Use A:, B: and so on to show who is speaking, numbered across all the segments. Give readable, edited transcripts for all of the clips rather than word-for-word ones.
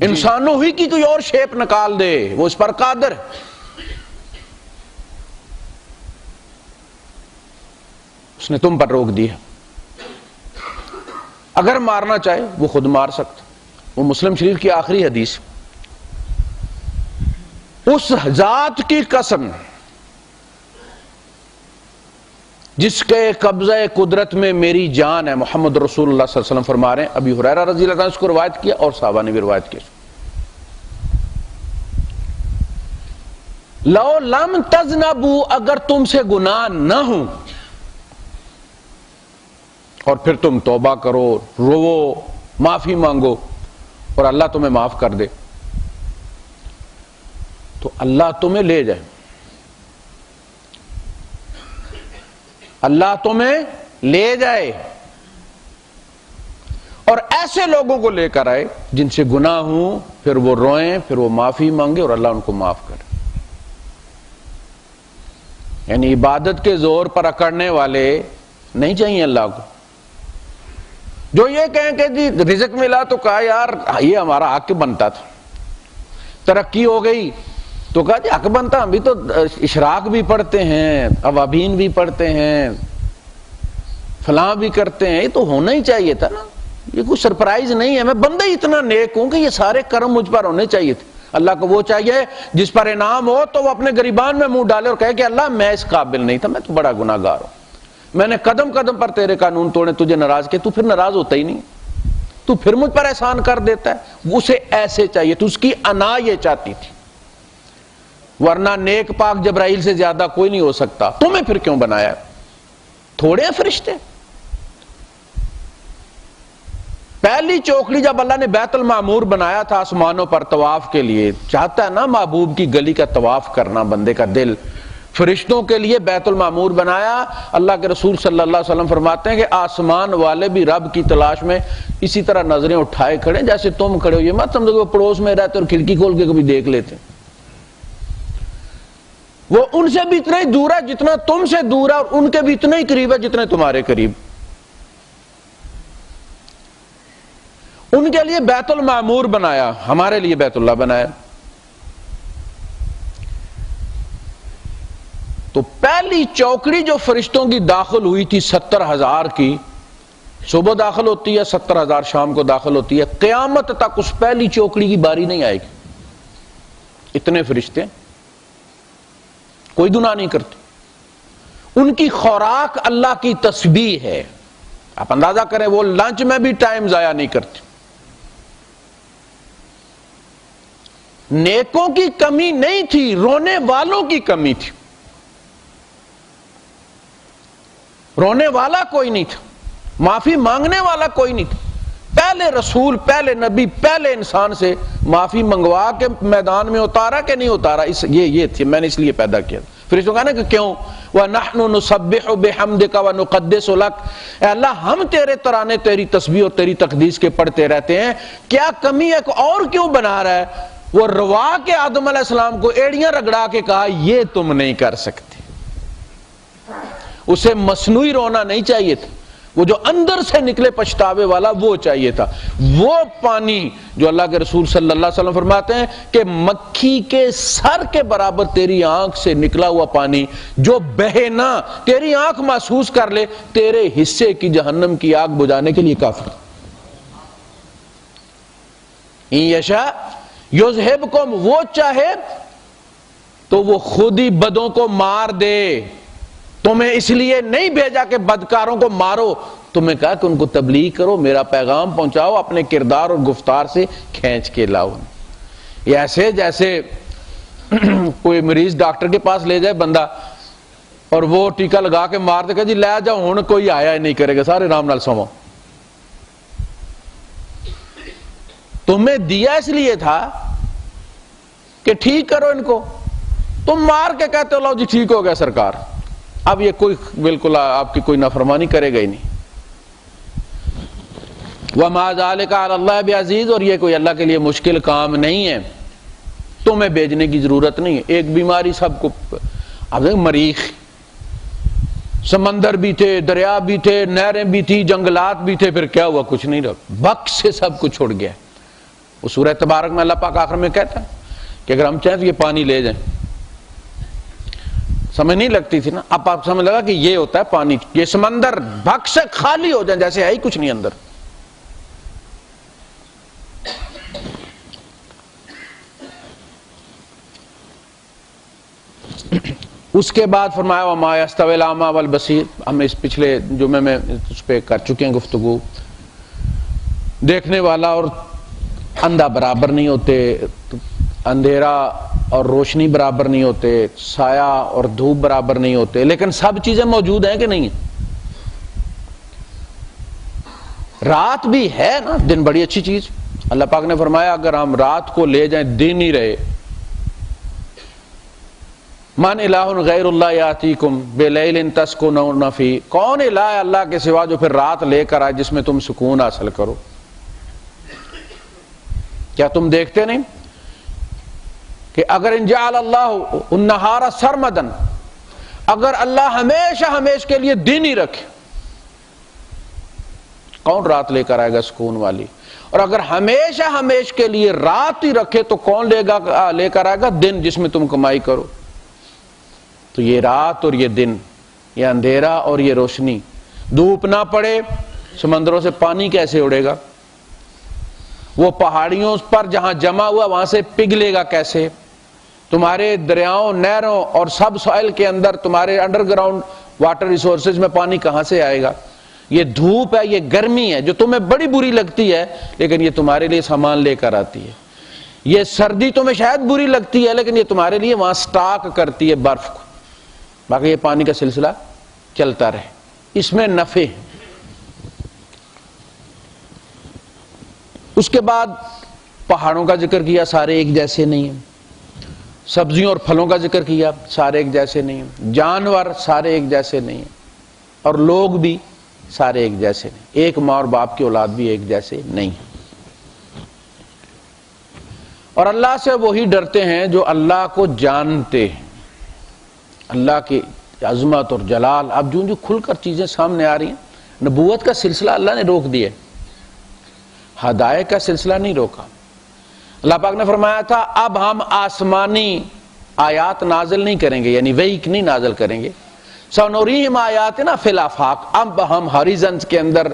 A: انسانوں ہی کی کوئی اور شیپ نکال دے، وہ اس پر قادر ہے۔ اس نے تم پر روک دیا، اگر مارنا چاہے وہ خود مار سکتا۔ وہ مسلم شریف کی آخری حدیث، اس ذات کی قسم جس کے قبضہ قدرت میں میری جان ہے، محمد رسول اللہ صلی اللہ علیہ وسلم فرما رہے ہیں۔ ابی ہریرہ رضی اللہ عنہ اس کو روایت کیا اور صحابہ نے بھی روایت کیا۔ لو لم تذنبوا، اگر تم سے گناہ نہ ہوں اور پھر تم توبہ کرو، رو، معافی مانگو اور اللہ تمہیں معاف کر دے، تو اللہ تمہیں لے جائے، اللہ تمہیں لے جائے اور ایسے لوگوں کو لے کر آئے جن سے گناہ ہوں، پھر وہ روئیں، پھر وہ معافی مانگے اور اللہ ان کو معاف کرے۔ یعنی عبادت کے زور پر اکڑنے والے نہیں چاہیے اللہ کو، جو یہ کہیں کہ جی رزق ملا تو کہا یار یہ ہمارا حق بنتا تھا، ترقی ہو گئی تو کہا جی حق بنتا، ہم بھی تو اشراق بھی پڑھتے ہیں، اوابین بھی پڑھتے ہیں، فلاں بھی کرتے ہیں، یہ تو ہونا ہی چاہیے تھا نا، یہ کوئی سرپرائز نہیں ہے، میں بندہ ہی اتنا نیک ہوں کہ یہ سارے کرم مجھ پر ہونے چاہیے تھے۔ اللہ کو وہ چاہیے جس پر انعام ہو تو وہ اپنے گریبان میں منہ ڈالے اور کہے کہ اللہ میں اس قابل نہیں تھا، میں تو بڑا گناہ گار ہوں، میں نے قدم قدم پر تیرے قانون توڑے، تجھے ناراض کیا، تو پھر ناراض ہوتا ہی نہیں، تو پھر مجھ پر احسان کر دیتا ہے۔ اسے ایسے چاہیے، تو اس کی انا یہ چاہتی تھی، ورنہ نیک پاک جبرائیل سے زیادہ کوئی نہیں ہو سکتا۔ تمہیں پھر کیوں بنایا؟ تھوڑے ہیں فرشتے؟ پہلی چوکڑی جب اللہ نے بیت المعمور بنایا تھا آسمانوں پر طواف کے لیے، چاہتا ہے نا محبوب کی گلی کا طواف کرنا بندے کا دل، فرشتوں کے لیے بیت المعمور بنایا۔ اللہ کے رسول صلی اللہ علیہ وسلم فرماتے ہیں کہ آسمان والے بھی رب کی تلاش میں اسی طرح نظریں اٹھائے کھڑے جیسے تم کھڑے ہو، یہ مت سمجھو کہ وہ پڑوس میں رہتے اور کھڑکی کھول کے کبھی دیکھ لیتے، وہ ان سے بھی اتنا ہی دور ہے جتنا تم سے دور ہے، اور ان کے بھی اتنا ہی قریب ہے جتنے تمہارے قریب۔ ان کے لیے بیت المعمور بنایا، ہمارے لیے بیت اللہ بنایا۔ تو پہلی چوکڑی جو فرشتوں کی داخل ہوئی تھی 70,000 کی، صبح داخل ہوتی ہے، 70,000 شام کو داخل ہوتی ہے، قیامت تک اس پہلی چوکڑی کی باری نہیں آئے گی۔ اتنے فرشتے کوئی گناہ نہیں کرتے، ان کی خوراک اللہ کی تسبیح ہے۔ آپ اندازہ کریں وہ لنچ میں بھی ٹائم ضائع نہیں کرتے۔ نیکوں کی کمی نہیں تھی، رونے والوں کی کمی تھی، رونے والا کوئی نہیں تھا، معافی مانگنے والا کوئی نہیں تھا۔ پہلے رسول، پہلے نبی، پہلے انسان سے معافی منگوا کے میدان میں اتارا کہ نہیں اتارا، یہ تھی، میں نے اس لیے پیدا کیا۔ پھر اس کو کہا نا کہ کیوں، وَنَحْنُ نُسَبِّحُ بِحَمْدِكَ وَنُقَدِّسُ لَكَ، اے اللہ ہم تیرے ترانے، تیری تسبیح اور تیری تقدیس کے پڑھتے رہتے ہیں، کیا کمی ہے اور کیوں بنا رہا ہے؟ وہ روا کے آدم علیہ السلام کو ایڑیاں رگڑا کے کہا یہ تم نہیں کر سکتے۔ اسے مصنوعی رونا نہیں چاہیے تھا، وہ جو اندر سے نکلے پچھتاوے والا وہ چاہیے تھا۔ وہ پانی جو اللہ کے رسول صلی اللہ علیہ وسلم فرماتے ہیں کہ مکھی کے سر کے برابر تیری آنکھ سے نکلا ہوا پانی جو بہے نہ، تیری آنکھ محسوس کر لے، تیرے حصے کی جہنم کی آگ بجھانے کے لیے کافی۔ ان یشاء یذہبکم، وہ چاہے تو وہ خود ہی بدوں کو مار دے، تمہیں اس لیے نہیں بھیجا کہ بدکاروں کو مارو، تمہیں کہا کہ ان کو تبلیغ کرو، میرا پیغام پہنچاؤ، اپنے کردار اور گفتار سے کھینچ کے لاؤ۔ یہ ایسے جیسے کوئی مریض ڈاکٹر کے پاس لے جائے بندہ اور وہ ٹیکا لگا کے مار دے کہ جی لے جاؤ ہن کوئی آیا ہی نہیں کرے گا، سارے رام نال سمو۔ تمہیں دیا اس لیے تھا کہ ٹھیک کرو ان کو، تم مار کے کہتے ہو لو جی ٹھیک ہو گیا سرکار، اب یہ کوئی بالکل آپ کی کوئی نافرمانی کرے گا ہی نہیں۔ وَمَا ذَلِكَ عَلَى اللَّهِ بِعَزِيزٍ، اور یہ کوئی اللہ کے لیے مشکل کام نہیں ہے، تمہیں بھیجنے کی ضرورت نہیں ہے۔ ایک بیماری سب کو، اب دیکھ مریخ، سمندر بھی تھے، دریا بھی تھے، نہریں بھی تھی، جنگلات بھی تھے، پھر کیا ہوا؟ کچھ نہیں رہا، بک سے سب کچھ چھوڑ گیا۔ وہ سورہ تبارک میں اللہ پاک آخر میں کہتا ہے کہ اگر ہم چاہیں تو یہ پانی لے جائیں. سمجھ نہیں لگتی تھی نا, اب آپ سمجھ لگا کہ یہ ہوتا ہے پانی. یہ سمندر بھگ سے خالی ہو جائیں جیسے ہے ہی کچھ نہیں اندر. اس کے بعد فرمایا وما یستوی الاعمی والبصیر. ہم اس پچھلے جمعے میں اس پہ کر چکے ہیں گفتگو. دیکھنے والا اور اندھا برابر نہیں ہوتے, اندھیرا اور روشنی برابر نہیں ہوتے, سایہ اور دھوپ برابر نہیں ہوتے, لیکن سب چیزیں موجود ہیں کہ نہیں ہیں؟ رات بھی ہے نا, دن بڑی اچھی چیز. اللہ پاک نے فرمایا اگر ہم رات کو لے جائیں دن ہی رہے. من الہ غیر اللہ یاتیکم بلیل تسکنون فیہ. کون الہ ہے اللہ کے سوا جو پھر رات لے کر آئے جس میں تم سکون حاصل کرو؟ کیا تم دیکھتے نہیں کہ اگر ان جعل اللہ النہار سرمدن, اگر اللہ ہمیشہ ہمیشہ کے لیے دن ہی رکھے, کون رات لے کر آئے گا سکون والی؟ اور اگر ہمیشہ ہمیشہ کے لیے رات ہی رکھے تو کون لے کر آئے گا دن جس میں تم کمائی کرو؟ تو یہ رات اور یہ دن, یہ اندھیرا اور یہ روشنی. دھوپ نہ پڑے سمندروں سے پانی کیسے اڑے گا؟ وہ پہاڑیوں پر جہاں جمع ہوا وہاں سے پگھلے گا کیسے؟ تمہارے دریاؤں, نہروں اور سب سوائل کے اندر تمہارے انڈر گراؤنڈ واٹر ریسورسز میں پانی کہاں سے آئے گا؟ یہ دھوپ ہے, یہ گرمی ہے جو تمہیں بڑی بری لگتی ہے لیکن یہ تمہارے لیے سامان لے کر آتی ہے. یہ سردی تمہیں شاید بری لگتی ہے لیکن یہ تمہارے لیے وہاں سٹاک کرتی ہے برف کو. باقی یہ پانی کا سلسلہ چلتا رہے, اس میں نفع. اس کے بعد پہاڑوں کا ذکر کیا, سارے ایک جیسے نہیں ہیں. سبزیوں اور پھلوں کا ذکر کیا, سارے ایک جیسے نہیں ہیں. جانور سارے ایک جیسے نہیں ہیں, اور لوگ بھی سارے ایک جیسے نہیں. ایک ماں اور باپ کی اولاد بھی ایک جیسے نہیں ہیں. اور اللہ سے وہی ڈرتے ہیں جو اللہ کو جانتے ہیں, اللہ کی عظمت اور جلال. اب جو کھل کر چیزیں سامنے آ رہی ہیں, نبوت کا سلسلہ اللہ نے روک دیا, ہدایت کا سلسلہ نہیں روکا. اللہ پاک نے فرمایا تھا اب ہم آسمانی آیات نازل نہیں کریں گے, یعنی وحی نہیں نازل کریں گے. سنوریہم آیاتنا فی الآفاق, اب ہم ہاریزنز کے اندر,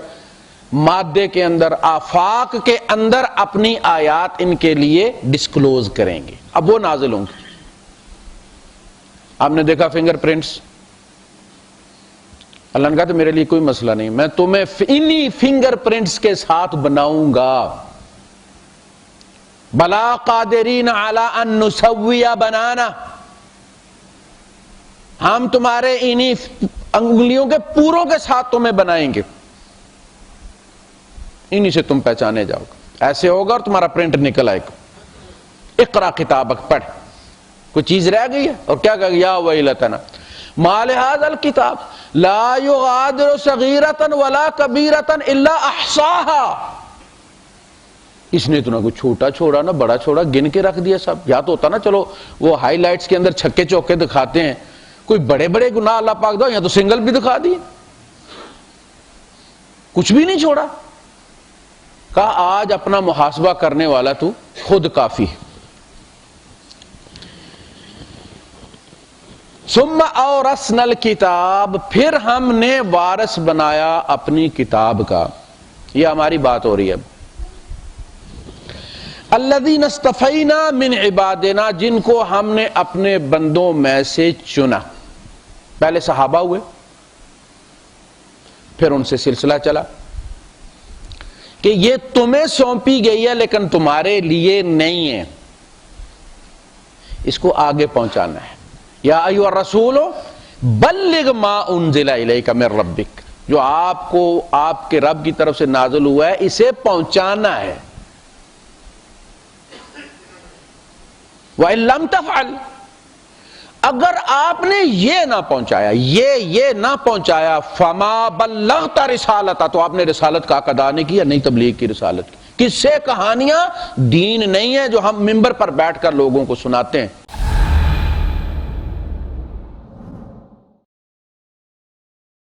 A: مادے کے اندر, آفاق کے اندر اپنی آیات ان کے لیے ڈسکلوز کریں گے. اب وہ نازل ہوں گے. آپ نے دیکھا فنگر پرنٹس, اللہ نے کہا تو میرے لیے کوئی مسئلہ نہیں, میں تمہیں انہی فنگر پرنٹس کے ساتھ بناؤں گا. بلا قادرین علی ان نسوی بنانا, ہم تمہارے انہی انگلیوں کے پوروں کے ساتھ تمہیں بنائیں گے, انہی سے تم پہچانے جاؤ گے. ایسے ہوگا اور تمہارا پرنٹ نکل آئے گا. اقرا کتابک, پڑھ. کوئی چیز رہ گئی ہے؟ اور کیا کہا یا ویلتنا ما لہذا الکتاب لا یغادر صغیرۃ ولا کبیرۃ الا احصاها. اس نے تو نہ کوئی چھوٹا چھوڑا نہ بڑا چھوڑا, گن کے رکھ دیا سب. یا تو ہوتا نا چلو وہ ہائی لائٹس کے اندر چھکے چوکے دکھاتے ہیں, کوئی بڑے بڑے گناہ اللہ پاک دو, یا تو سنگل بھی دکھا دیے, کچھ بھی نہیں چھوڑا. کہا آج اپنا محاسبہ کرنے والا تو خود کافی ہے. ثم اورثنا الکتاب, پھر ہم نے وارث بنایا اپنی کتاب کا. یہ ہماری بات ہو رہی ہے. الذین اصطفینا من عبادنا, جن کو ہم نے اپنے بندوں میں سے چنا. پہلے صحابہ ہوئے, پھر ان سے سلسلہ چلا کہ یہ تمہیں سونپی گئی ہے لیکن تمہارے لیے نہیں ہے, اس کو آگے پہنچانا ہے. یا ایھا الرسول بلغ ما انزل الیک من ربک, جو آپ کو آپ کے رب کی طرف سے نازل ہوا ہے اسے پہنچانا ہے. وَإِن لَمْ تَفْعَلْ, اگر آپ نے یہ نہ پہنچایا, یہ نہ پہنچایا, فَمَا بَلَّغْتَ رِسَالَتَ, تو آپ نے رسالت کا حق ادا نہیں کیا, نہیں تبلیغ کی رسالت کی. کس سے کہانیاں دین نہیں ہے جو ہم منبر پر بیٹھ کر لوگوں کو سناتے ہیں.